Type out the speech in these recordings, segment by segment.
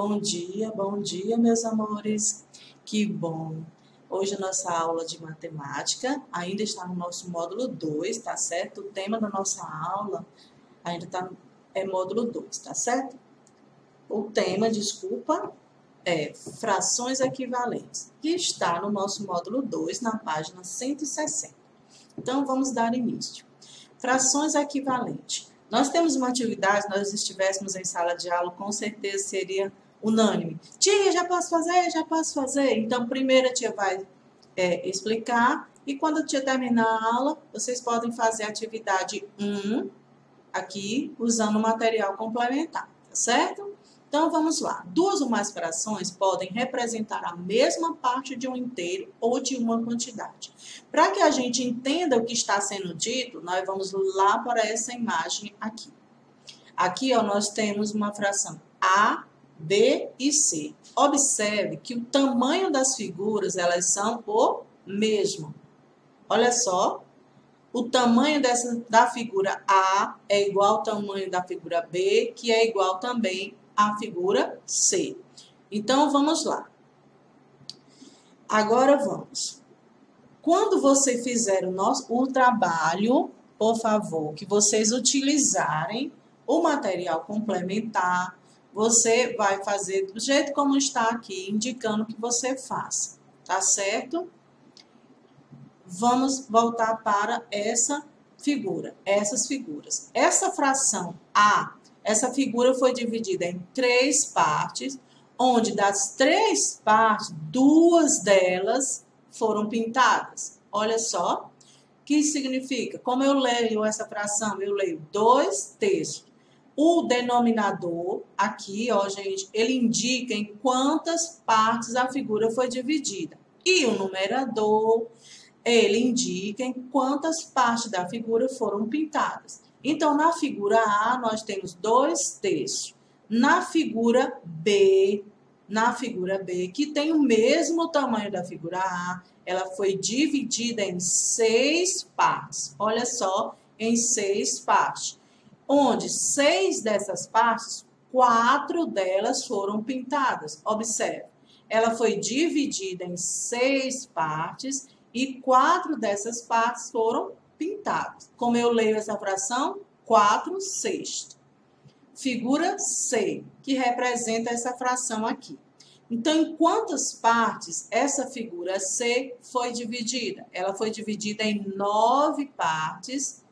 Bom dia, meus amores. Que bom! Hoje a nossa aula de matemática ainda está no nosso módulo 2, tá certo? O tema da nossa aula ainda é módulo 2, tá certo? O tema, desculpa, é frações equivalentes, que está no nosso módulo 2, na página 160. Então, vamos dar início. Frações equivalentes. Nós temos uma atividade, se nós estivéssemos em sala de aula, com certeza seria unânime. Tia, já posso fazer? Já posso fazer? Então, primeiro a tia vai explicar e quando a tia terminar a aula, vocês podem fazer a atividade 1 aqui, usando o material complementar, tá certo? Então, vamos lá. Duas ou mais frações podem representar a mesma parte de um inteiro ou de uma quantidade. Para que a gente entenda o que está sendo dito, nós vamos lá para essa imagem aqui. Aqui, ó, nós temos uma fração A, B e C. Observe que o tamanho das figuras, elas são o mesmo. Olha só. O tamanho da figura A é igual ao tamanho da figura B, que é igual também à figura C. Então, vamos lá. Agora, vamos. Quando você fizer o trabalho, por favor, que vocês utilizarem o material complementar, você vai fazer do jeito como está aqui, indicando que você faça, tá certo? Vamos voltar para essa figura, essas figuras. Essa fração A, essa figura foi dividida em 3 partes, onde das 3 partes, 2 delas foram pintadas. Olha só, o que significa? Como eu leio essa fração? Eu leio 2/3. O denominador, aqui, ó, gente, ele indica em quantas partes a figura foi dividida. E o numerador, ele indica em quantas partes da figura foram pintadas. Então, na figura A, nós temos 2/3. Na figura B, que tem o mesmo tamanho da figura A, ela foi dividida em 6 partes. Olha só, em 6 partes. Onde 6 dessas partes, 4 delas foram pintadas. Observe, ela foi dividida em 6 partes e 4 dessas partes foram pintadas. Como eu leio essa fração? 4/6. Figura C, que representa essa fração aqui. Então, em quantas partes essa figura C foi dividida? Ela foi dividida em 9 partes,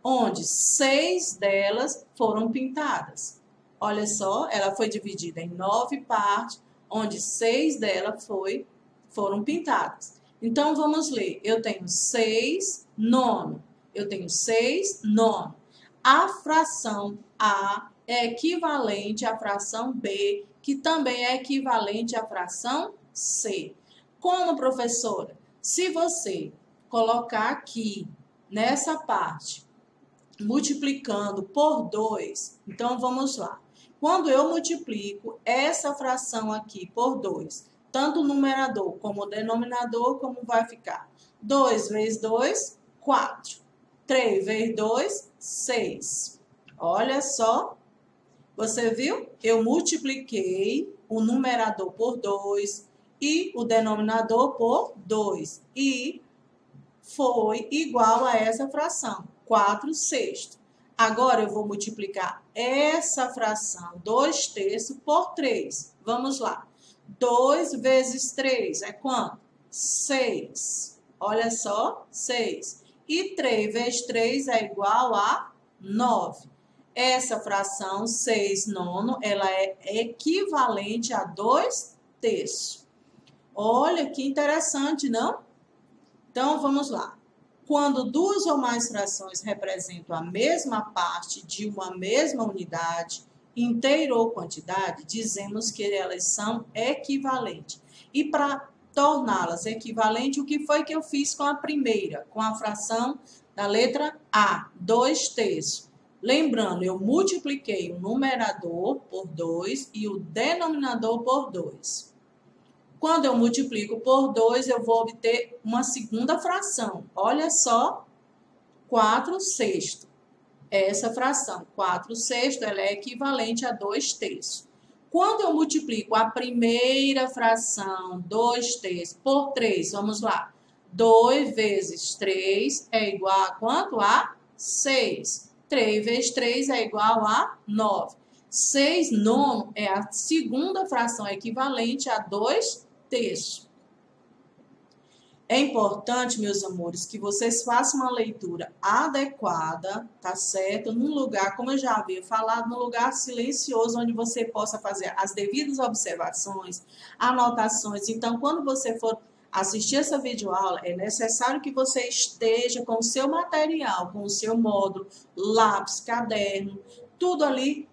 onde 6 delas foram pintadas. Olha só, ela foi dividida em 9 partes, onde 6 delas foram pintadas. Então, vamos ler. Eu tenho 6 nono. Eu tenho 6 nono. A fração A é equivalente à fração B, que também é equivalente à fração C. Como, professora? Se você colocar aqui, nessa parte, multiplicando por 2, então vamos lá. Quando eu multiplico essa fração aqui por 2, tanto o numerador como o denominador, como vai ficar? 2 vezes 2, 4. 3 vezes 2, 6. Olha só, você viu? Eu multipliquei o numerador por 2 e o denominador por 2. E foi igual a essa fração, 4/6. Agora, eu vou multiplicar essa fração, 2/3, por 3. Vamos lá. 2 vezes 3 é quanto? 6. Olha só, 6. E 3 vezes 3 é igual a 9. Essa fração, 6 nono, ela é equivalente a 2/3. Olha que interessante, não? Então, vamos lá. Quando duas ou mais frações representam a mesma parte de uma mesma unidade, inteiro ou quantidade, dizemos que elas são equivalentes. E para torná-las equivalentes, o que foi que eu fiz com a primeira? Com a fração da letra A, 2/3. Lembrando, eu multipliquei o numerador por 2 e o denominador por 2. Quando eu multiplico por 2, eu vou obter uma segunda fração. Olha só, 4/6. Essa fração, 4/6, ela é equivalente a 2/3. Quando eu multiplico a primeira fração, 2/3, por 3, vamos lá. 2 vezes 3 é igual a quanto? A 6. 3 vezes 3 é igual a 9. 6 nono é a segunda fração equivalente a 2/3. É importante, meus amores, que vocês façam uma leitura adequada, tá certo? Num lugar, como eu já havia falado, num lugar silencioso, onde você possa fazer as devidas observações, anotações. Então, quando você for assistir essa videoaula, é necessário que você esteja com o seu material, com o seu módulo, lápis, caderno, tudo ali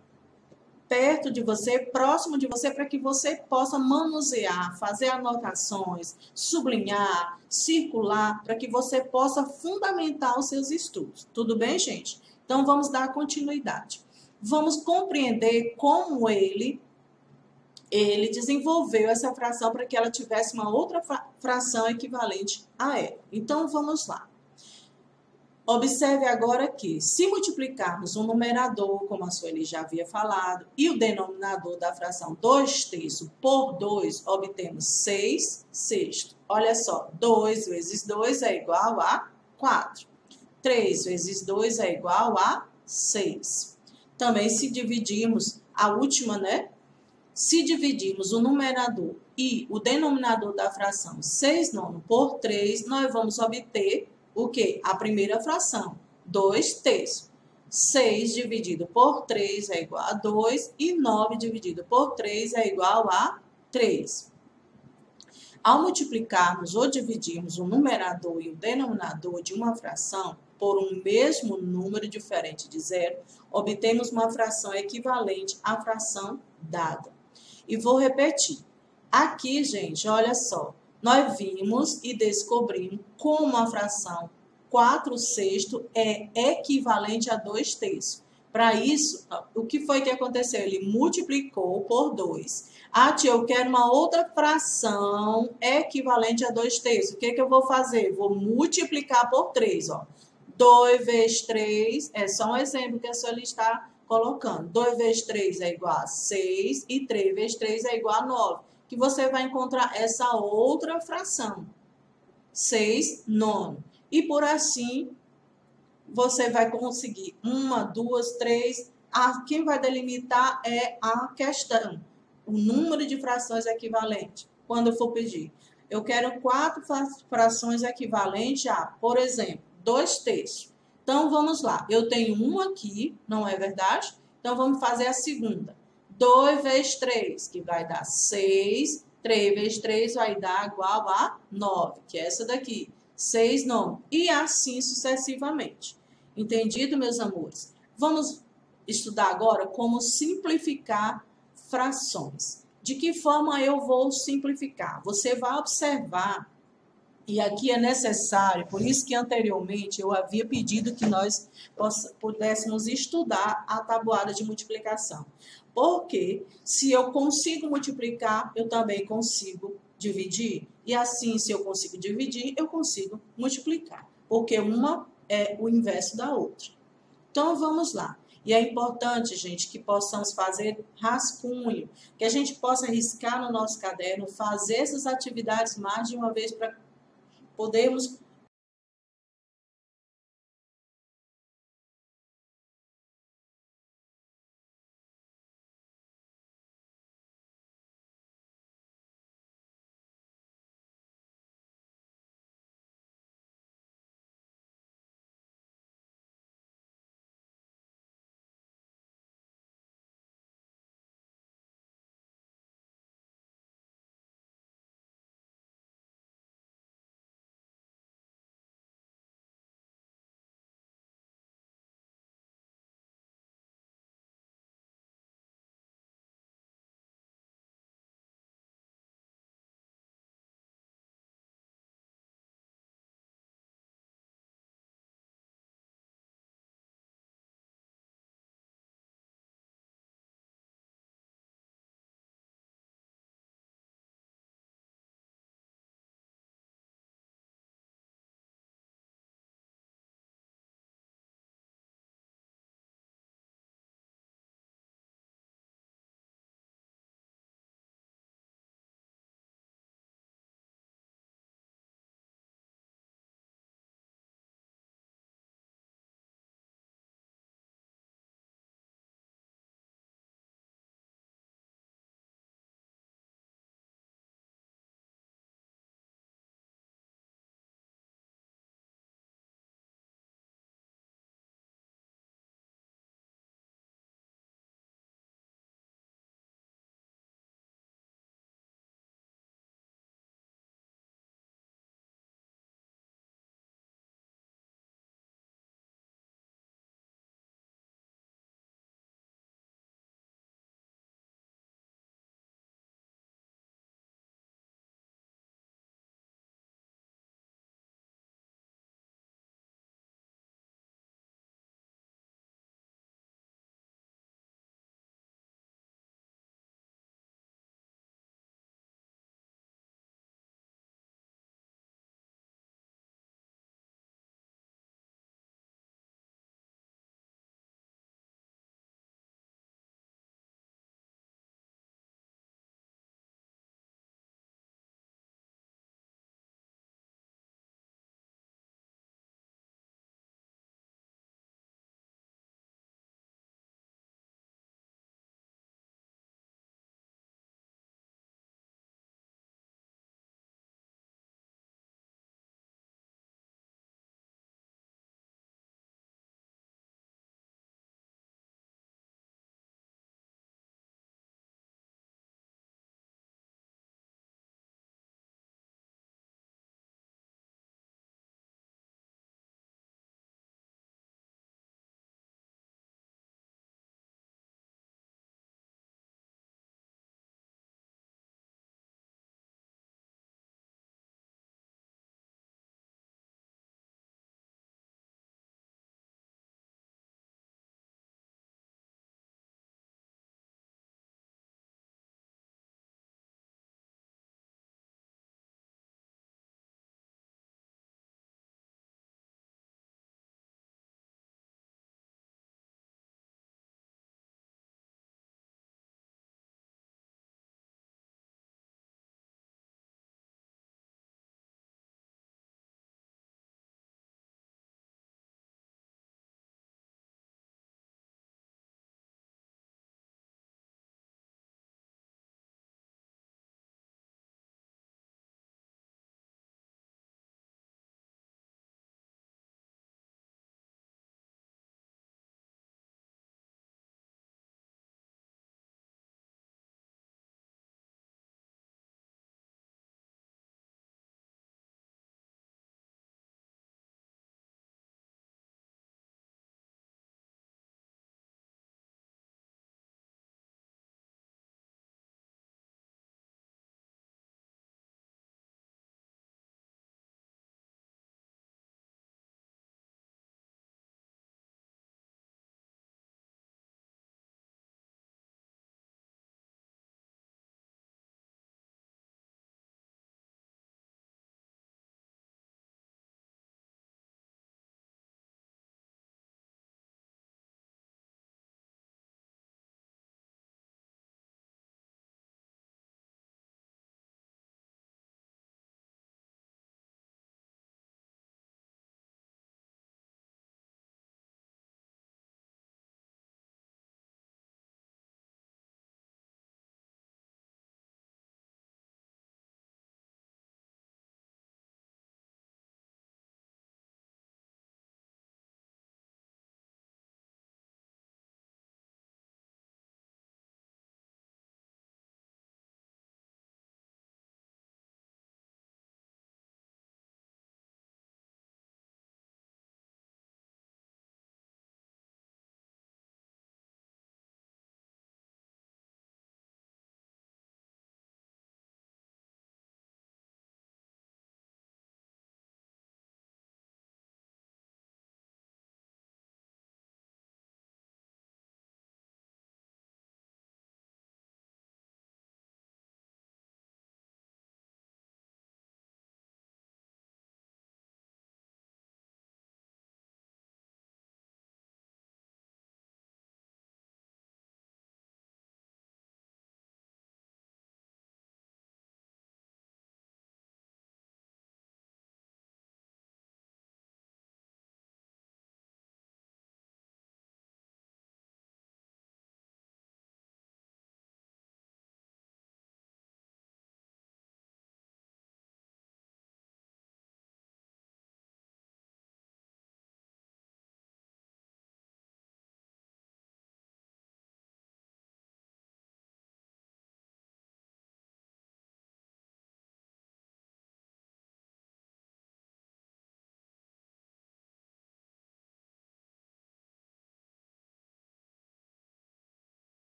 perto de você, próximo de você, para que você possa manusear, fazer anotações, sublinhar, circular, para que você possa fundamentar os seus estudos. Tudo bem, gente? Então, vamos dar continuidade. Vamos compreender como ele desenvolveu essa fração para que ela tivesse uma outra fração equivalente a ela. Então, vamos lá. Observe agora que, se multiplicarmos o numerador, como a Sueli já havia falado, e o denominador da fração 2/3 por 2, obtemos 6/6. Olha só, 2 vezes 2 é igual a 4. 3 vezes 2 é igual a 6. Também, se dividirmos a última, né? Se dividirmos o numerador e o denominador da fração 6 nono por 3, nós vamos obter o quê? A primeira fração, 2/3. 6 dividido por 3 é igual a 2 e 9 dividido por 3 é igual a 3. Ao multiplicarmos ou dividirmos o numerador e o denominador de uma fração por um mesmo número diferente de zero, obtemos uma fração equivalente à fração dada. E vou repetir. Aqui, gente, olha só. Nós vimos e descobrimos como a fração 4/6 é equivalente a 2/3. Para isso, o que foi que aconteceu? Ele multiplicou por 2. Ah, tia, eu quero uma outra fração equivalente a 2/3. O que que eu vou fazer? Vou multiplicar por 3, ó. 2 vezes 3, é só um exemplo que a Sueli está colocando. 2 vezes 3 é igual a 6 e 3 vezes 3 é igual a 9. Que você vai encontrar essa outra fração, 6 nono. E por assim, você vai conseguir 1, 2, 3. Quem vai delimitar é a questão, o número de frações equivalentes. Quando eu for pedir, eu quero 4 frações equivalentes a, por exemplo, 2/3. Então, vamos lá. Eu tenho um aqui, não é verdade? Então, vamos fazer a segunda. 2 vezes 3, que vai dar 6. 3 vezes 3 vai dar igual a 9, que é essa daqui. 6 nono. E assim sucessivamente. Entendido, meus amores? Vamos estudar agora como simplificar frações. De que forma eu vou simplificar? Você vai observar, e aqui é necessário, por isso que anteriormente eu havia pedido que nós pudéssemos estudar a tabuada de multiplicação. Porque se eu consigo multiplicar, eu também consigo dividir. E assim, se eu consigo dividir, eu consigo multiplicar. Porque uma é o inverso da outra. Então, vamos lá. E é importante, gente, que possamos fazer rascunho, que a gente possa riscar no nosso caderno, fazer essas atividades mais de uma vez para podermos